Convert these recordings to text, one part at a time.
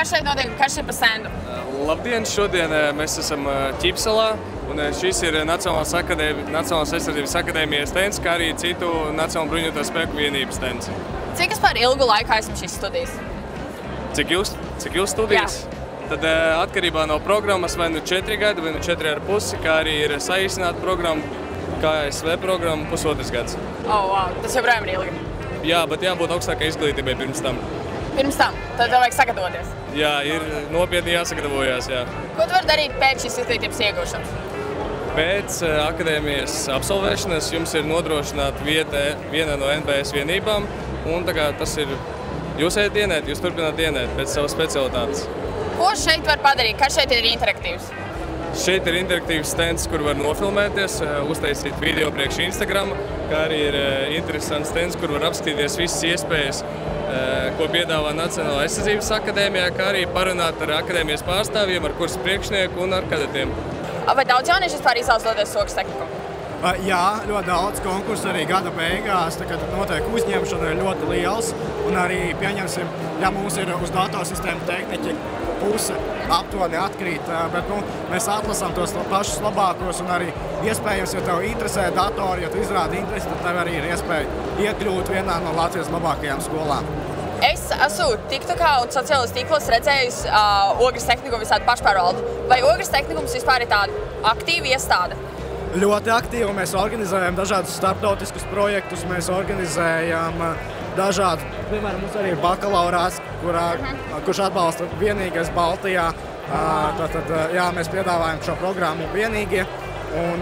Kas šeit notiek? Kas šeit pa stendu? Labdien! Šodien mēs esam Ķipsalā, un šis ir Nacionālās aizsardzības akadēmijas stends, kā arī citu Nacionālo bruņoto spēku vienības stends. Cik par ilgu laiku esam šīs studijas? Cik jūs studijas? Jā. Tad atkarībā no programmas vai nu 4 gadi, vai nu 4,5, kā arī ir saīsināta programma, KSV programma, 1,5 gads. Wow. Tas joprojām ir ilgi. Jā, bet jābūt augstākai izglītībai pirms tam. Pirms tam? Tad tev vajag sagatavoties? Jā, ir nopietni jāsagatavojās, jā. Ko tu vari darīt pēc šīs izglītības iegūšanas? Pēc akadēmijas absolvēšanas jums ir nodrošināta vieta vienā no NBS vienībām, un tā kā tas ir, jūs ejat dienēt, jūs turpināt dienēt pēc savas specialitātes. Ko šeit var padarīt? Kas šeit ir interaktīvs? Šeit ir interaktīvs stends, kur var nofilmēties, uztaisīt video priekš Instagram, kā arī ir interesants stends, kur var apskatīties visas iespējas, ko piedāvā Nacionālā aizsardzības akadēmijā, kā arī parunāt ar akadēmijas pārstāvjiem, ar kursu priekšnieku un ar kadetiem. Vai daudz jaunieši vispār izvēlas doties Ogas tehniku? Jā, ļoti daudz konkursu arī gada beigās, kad notiek uzņemšana ir ļoti liels, un arī, pieņemsim, ja mums ir uz datorsistēmu tehniķi puse aptuveni atkrīt, bet mēs atlasām tos pašus labākos, un arī iespējams, ja tev interesē datori, ja tu izrādi interesi, tad tev arī ir iespēja iekļūt vienā no Latvijas labākajām skolām. Es esmu TikTokā un sociālajos tīklos redzējis Ogas tehniku visādi pašpārvaldu. Vai Ogas tehnikums vispār ir tāda aktīva iestāde? Ļoti aktīvi. Mēs organizējam dažādus starptautiskus projektus, mēs organizējam dažādu, piemēram, mums arī ir bakalaurāts, kurš atbalsta vienīgais Baltijā. Tātad, jā, mēs piedāvājam šo programmu vienīgie. Un,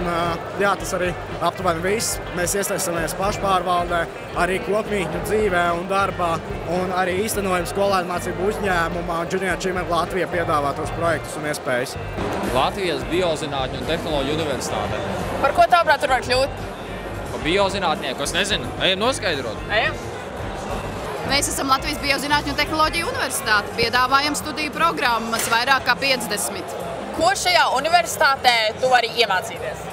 jā, tas arī aptuveni viss. Mēs iesaistamies pašpārvaldē, arī kopmītņu dzīvē un darbā, un arī īstenojam skolēnu mācību uzņēmumā Junior Achievement Latvija piedāvātos projektus un iespējas. Latvijas Biozinātņu un tehnoloģiju universitāte. Par ko tavuprāt tur var kļūt? Par biozinātnieku, es nezinu. Ejam noskaidrot. Ejam. Mēs esam Latvijas Biozinātņu un tehnoloģiju universitāte. Piedāvājam studiju programmas vairāk kā 50. Ko šajā universitātē tu vari iemācīties?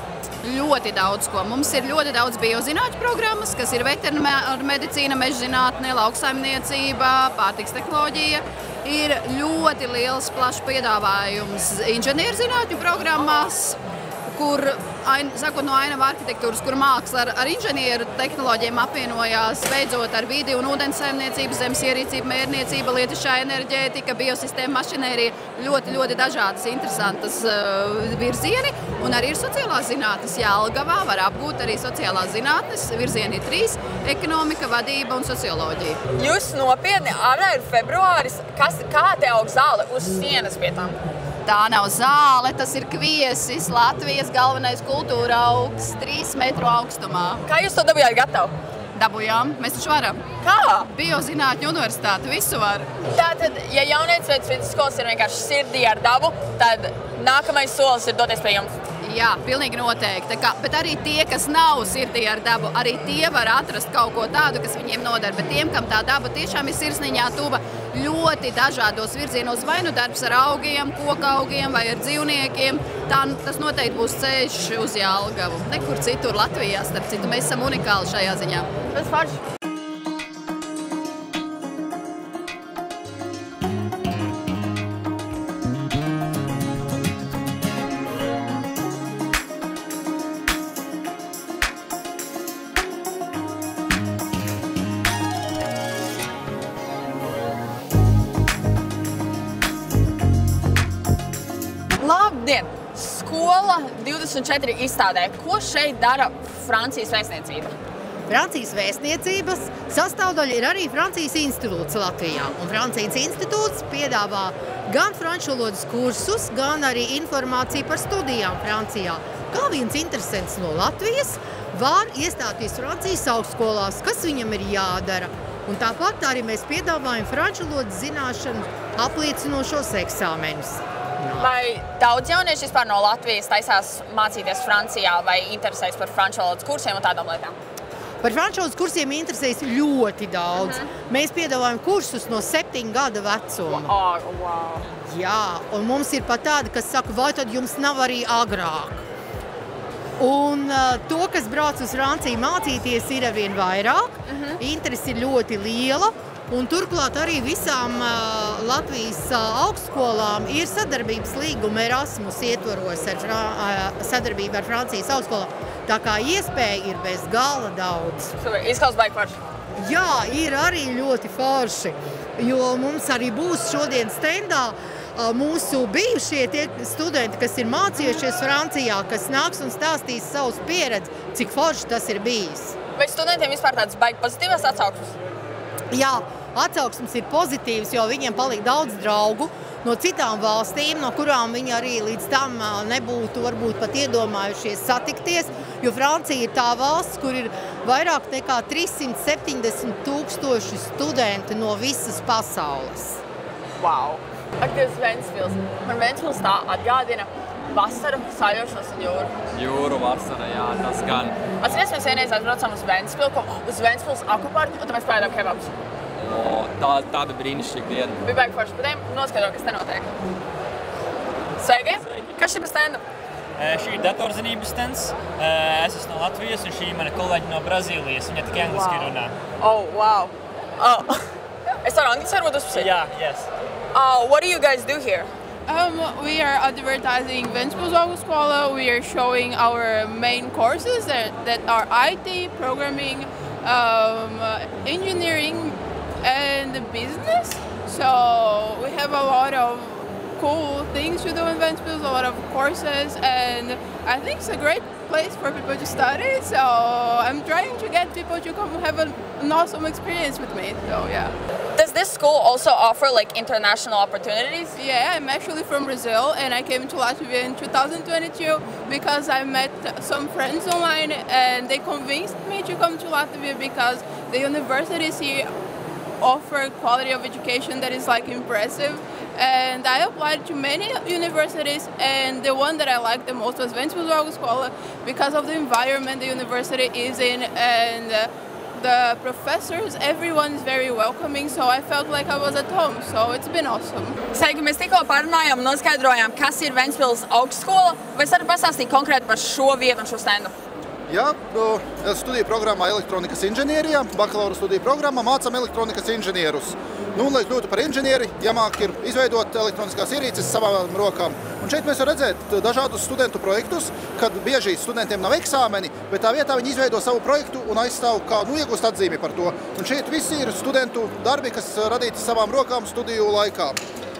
Ļoti daudz ko. Mums ir ļoti daudz biozinātņu programmas, kas ir veterināra medicīna, mežzinātne, lauksaimniecība, pārtiks tehnoloģija. Ir ļoti liels, plašs piedāvājums inženierzinātņu programmās, kur, sakot no ainava arhitektūras, kur māksla ar inženieru tehnoloģiem apvienojās, beidzot ar vidi un ūdens saimniecību, zemes ierīcību, mērniecība, lietišķā enerģētika, biosistēma, mašinērija, ļoti dažādas interesantas virzieni, un arī ir sociālās zinātnes. Jelgavā var apgūt arī sociālās zinātnes, virzieni ir 3 – ekonomika, vadība un socioloģija. Jūs nopietni, ārā ir februāris, kā te aug zāle uz sienas pie tām? Tā nav zāle, tas ir kviesis, Latvijas galvenais kultūra augs, 3 metru augstumā. Kā jūs to dabījāt gatavu? Dabujām, mēs taču varam. Kā? Biozinātņu universitāte, visu var. Tātad, ja jaunietis pēc vidusskolas ir vienkārši sirdī ar dabu, tad nākamais solis ir doties pie jums? Jā, pilnīgi noteikti. Bet arī tie, kas nav sirdī ar dabu, arī tie var atrast kaut ko tādu, kas viņiem nodara. Bet tiem, kam tā daba tiešām ir sirsniņā tuva, ļoti dažādos virzienos, vai nu darbs ar augiem, koka augiem vai ar dzīvniekiem, tas noteikti būs ceļš uz Jelgavu. Nekur citur Latvijā, starp citu, mēs esam unikāli šajā ziņā. Tas forši. Labdien! Skola 24 izstādē. Ko šeit dara Francijas vēstniecība? Francijas vēstniecības sastāvdaļa ir arī Francijas institūts Latvijā. Un Francijas institūts piedāvā gan franču valodas kursus, gan arī informāciju par studijām Francijā. Kā viens interesants no Latvijas var iestāties Francijas augstskolās, kas viņam ir jādara. Un tāpat arī mēs piedāvājam franču valodas zināšanu apliecinošos eksāmenus. Vai daudz jaunieši vispār no Latvijas taisās mācīties Francijā vai interesēs par franču valodas kursiem un tādām lietām? Par franču valodas kursiem interesēs ļoti daudz. Mēs piedāvājam kursus no 7 gada vecuma. Wow. Jā, un mums ir pat tādi, kas saka, vai tad jums nav arī agrāk? Un to, kas brauc uz Franciju mācīties, ir arvien vairāk. Interese ir ļoti liela. Un turklāt arī visām Latvijas augstskolām ir sadarbības līguma Erasmus ietvaros ar sadarbību ar Francijas augstskolām. Tā kā iespēja ir bez gala daudz. Izklausās baigi forši. Jā, ir arī ļoti forši, jo mums arī būs šodien stendā mūsu bijušie tie studenti, kas ir mācījušies Francijā, kas nāks un stāstīs savus pieredzi, cik forši tas ir bijis. Vai studentiem vispār tādas baigi pozitīvas atsauksmes? Jā, atsauksmes ir pozitīvas, jo viņiem paliek daudz draugu no citām valstīm, no kurām viņi arī līdz tam nebūtu varbūt pat iedomājušies satikties, jo Francija ir tā valsts, kur ir vairāk nekā 370 000 studenti no visas pasaules. Wow! Aktīvs Ventspils. Man Ventspils tā atgādina vasaru, saļošanos un jūru. Jūru vasara, jā, tas gan. Atceries, mēs vienreiz aizbraucām uz Ventspils akuparku, un tad mēs paēdām kebabus. Tāda brīnišķīga diena. Bija baigi forši, bet noskaidro, kas te notiek. Sveiki! Kas šī pa stendu? Šī ir datorzinības stends. Es esmu no Latvijas, un šī ir mana kolēģi no Brazīlijas. Viņa tikai angliski runā. Oh, wow! Es varu angliski varbūt uzprasīt? Jā, yes. What do you guys do here? We are advertising Ventspils Augstskola. We are showing our main courses that are IT, programming, engineering, and business. So we have a lot of cool things to do in Ventspils, a lot of courses, and I think it's a great place for people to study. So I'm trying to get people to come have an awesome experience with me. So yeah. Does this school also offer like international opportunities? Yeah, I'm actually from Brazil, and I came to Latvia in 2022 because I met some friends online, and they convinced me to come to Latvia because the universities here offer quality of education that is like impressive. And I applied to many universities, and the one that I liked the most was Ventspils Augstskola because of the environment the university is in, and the professors, everyone is very welcoming, so I felt like I was at home, so it's been awesome. Sveiki, mēs tikko parunājām un noskaidrojām, kas ir Ventspils Augstskola. Vai varat pastāstīt konkrēti par šo vietu un šo stendu? Jā, studiju programmā elektronikas inženierijā, bakalaura studiju programmā mācām elektronikas inženierus. Nu, lai kļūtu par inženieri, jāmāk ir izveidot elektroniskās ierīces savām rokām. Un šeit mēs varam redzēt dažādus studentu projektus, kad bieži studentiem nav eksāmeni, bet tā vietā viņi izveido savu projektu un aizstāv kā iegūst atzīmi par to. Un šeit visi ir studentu darbi, kas radīti savām rokām studiju laikā.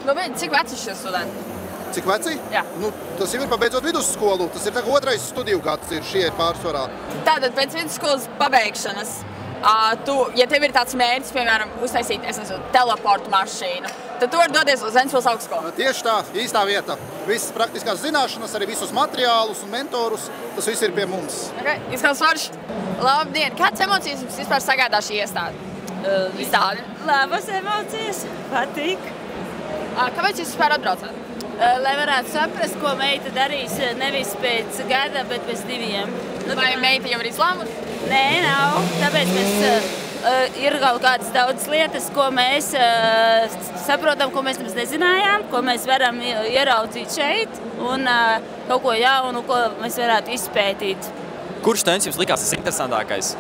Nu, cik veci šie studenti? Cik veci? Jā. Nu, tas jau ir pabeidzot vidusskolu. Tas ir otrais studiju gads, šie ir pārsvarā. Tātad pēc vidusskolas pabeigšanas, ja tev ir tāds mērķis, piemēram, uztaisīt, teleportu mašīnu, tad tu vari doties uz Ventspils Augstskolu. Tieši tā, īstā vieta. Visas praktiskās zināšanas, arī visus materiālus un mentorus, tas viss ir pie mums. Okay. Izklausās forši. Labdien! Kādas emocijas jums vispār sagādā šī izstāde? Labas emocijas, patīk. Kāpēc jūs vispār atbraucāt? Lai varētu saprast, ko meita darīs nevis pēc gada, bet pēc 2. Vai meita jau ir izlēmusi? Nē, nav. Tāpēc ir kaut kādas daudzas lietas, ko mēs saprotam, ko mēs nemaz nezinājām, ko mēs varam ieraudzīt šeit, un kaut ko jaunu, ko mēs varētu izpētīt. Kurš stends jums likās tas interesantākais?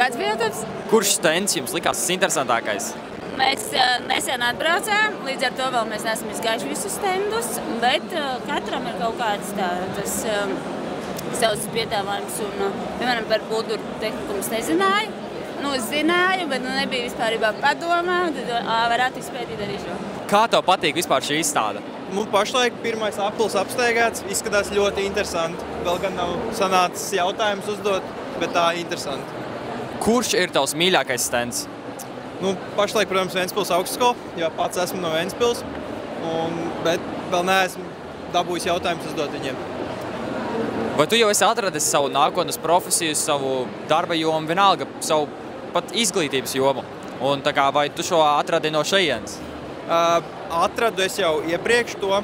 Kāds bija jautājums? Kurš stends jums likās tas interesantākais? Mēs nesen atbraucām, līdz ar to vēl mēs neesam izgājuši visus stendus, bet katram ir kaut kāds tāds savs piedāvājums. Un, piemēram, par bulduru tehniku es nezināju. Nu, es zināju, bet nebija vispārībā padomā, tad varētu izpētīt arī šo. Kā tev patīk vispār šī izstāde? Pašlaik pirmais aplis apsteigāts, izskatās ļoti interesanti. Vēl gan nav sanācis jautājums uzdot, bet tā interesanti. Kurš ir tavs mīļākais stends? Pašlaik, protams, Ventspils Augstskola, jo pats esmu no Ventspils, bet vēl neesmu dabūjis jautājumus uzdot viņiem. Vai tu jau esi atradis savu nākotnes profesiju, savu darba jomu, vienalga, savu pat izglītības jomu? Un vai tu šo atradi no šejienes? Atradu es jau iepriekš to.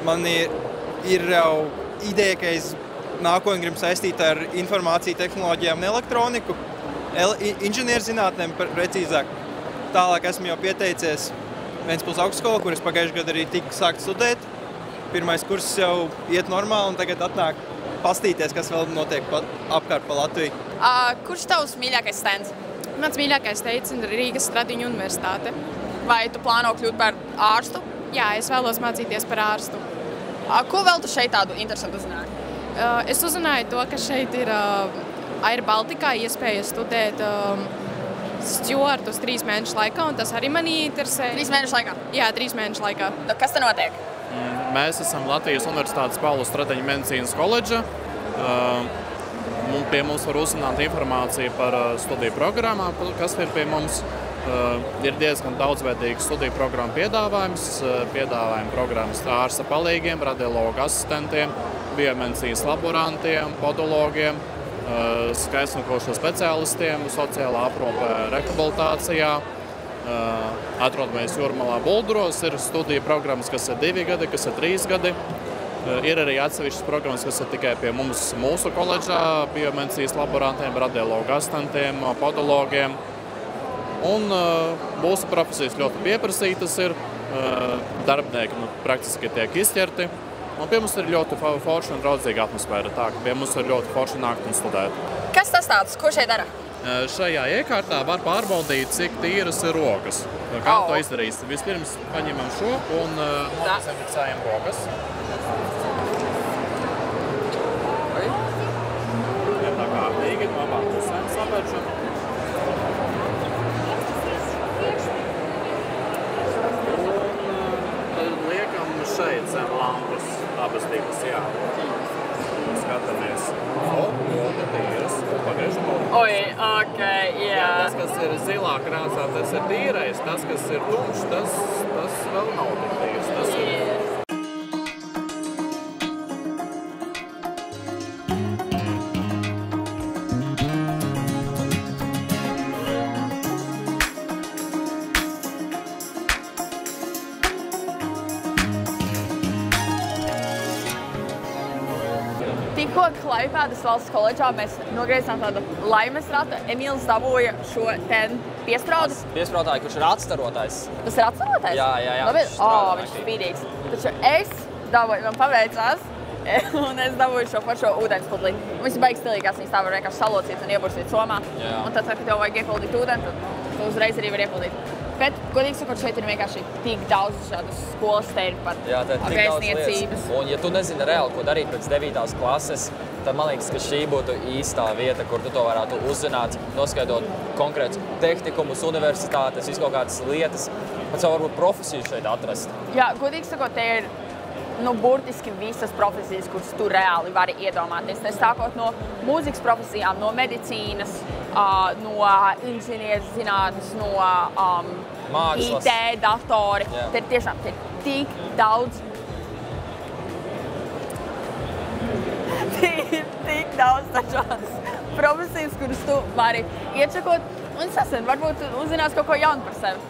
Man ir jau ideja, ka es nākotnē gribu saistīt ar informāciju tehnoloģijām un elektroniku, inženierzinātnēm precīzāk. Tālāk esmu jau pieteicies Ventspils Augstskola, kur es pagājušajā gadā arī tiku sākt studēt. Pirmais kurs jau iet normāli, un tagad atnāk pastīties, kas vēl notiek apkārt pa Latviju. Kurš tavs mīļākais stends? Mans mīļākais teicis ir Rīgas Stradiņu universitāte. Vai tu plāno kļūt par ārstu? Jā, es vēlos mācīties par ārstu. Ko vēl tu šeit tādu interesantu uzzināji? Es uzzināju to, ka šeit ir Air Baltikā iespēja studēt stjuartus 3 mēnešu laikā, un tas arī mani interesē. 3 mēnešu laikā? Jā, 3 mēnešu laikā. Kas te notiek? Mēs esam Latvijas Universitātes Pāvila Stradiņa medicīnas koledža. Pie mums var uzzināt informāciju par studiju programmām, kas ir pie mums. Ir diezgan daudzveidīgs studiju programmu piedāvājums. Piedāvājam programmas ārsta palīgiem, radiologu asistentiem, biomedicīnas laborantiem, podologiem, skaistniekošanas speciālistiem, sociālā aprūpē, rehabilitācijā. Atrodamies Jūrmalā Bulduros, ir studiju programmas, kas ir 2 gadi, kas ir 3 gadi. Ir arī atsevišķas programmas, kas ir tikai pie mums mūsu koledžā, biomedicīnas laborantiem, radiologu asistentiem, podologiem. Un mūsu profesijas ļoti pieprasītas ir, darbinieki praktiski tiek izķerti. Un pie mums ir ļoti forša un draudzīga atmosfēra, tā ka pie mums ir ļoti forši nākt un studēt. Kas tas tāds? Ko šeit dara? Šajā iekārtā var pārbaudīt, cik tīras ir rokas. Kā to izdarīs? Vispirms paņemam šo un nodezinficējam rokas. Ja tā kārtīgi, no abām pusēm sapēršam. Un tad liekam šeit zem lampas abas divas, jā. Skatāmies. Ļoti tīras. Pagaižam. Oi, ok, jā. Tas, kas ir zilā krāsā, tas ir tīrais. Tas, kas ir tumšs, tas vēl nav tik tīrs. Tas ir... Tikko Klaipēdas valsts koledžā mēs nogriezām tādu laimes ratu. Emīls dabūja šo ten piesprādi. Piesprādāju, kurš ir atstarotājs. Tas ir atstarotājs? Jā. Viņš ir spīdīgs. Taču es dabūju, man paveicās, un es dabūju šo pašo ūdenspudli. Viņš ir baigi stilīgās, viņas tā var vienkārši salocīt un iebursīt somā. Un tad, kad tev vajag iepuldīt ūdeni, tad tu uzreiz arī var iepuldīt. Bet, godīgi sakot, šeit ir vienkārši tik daudz šādas skolas, te ir pat vēstniecības. Un ja tu nezini reāli, ko darīt pēc 9. klases, tad man liekas, ka šī būtu īstā vieta, kur tu to varētu uzzināt, noskaidrot konkrētus tehnikumus, universitātes, visu kaut kādas lietas, pat savu varbūt profesiju šeit atrast. Jā, godīgi sakot, te ir burtiski visas profesijas, kuras tu reāli vari iedomāties. Sākot no mūzikas profesijām, no medicīnas, no inženierzinātnes, no mākslas. IT, datori. Te ir tiešām tik daudz. Tik daudz dažādas profesijas, kuras tu vari iečakot un varbūt uzzinās kaut ko jaunu par sevi.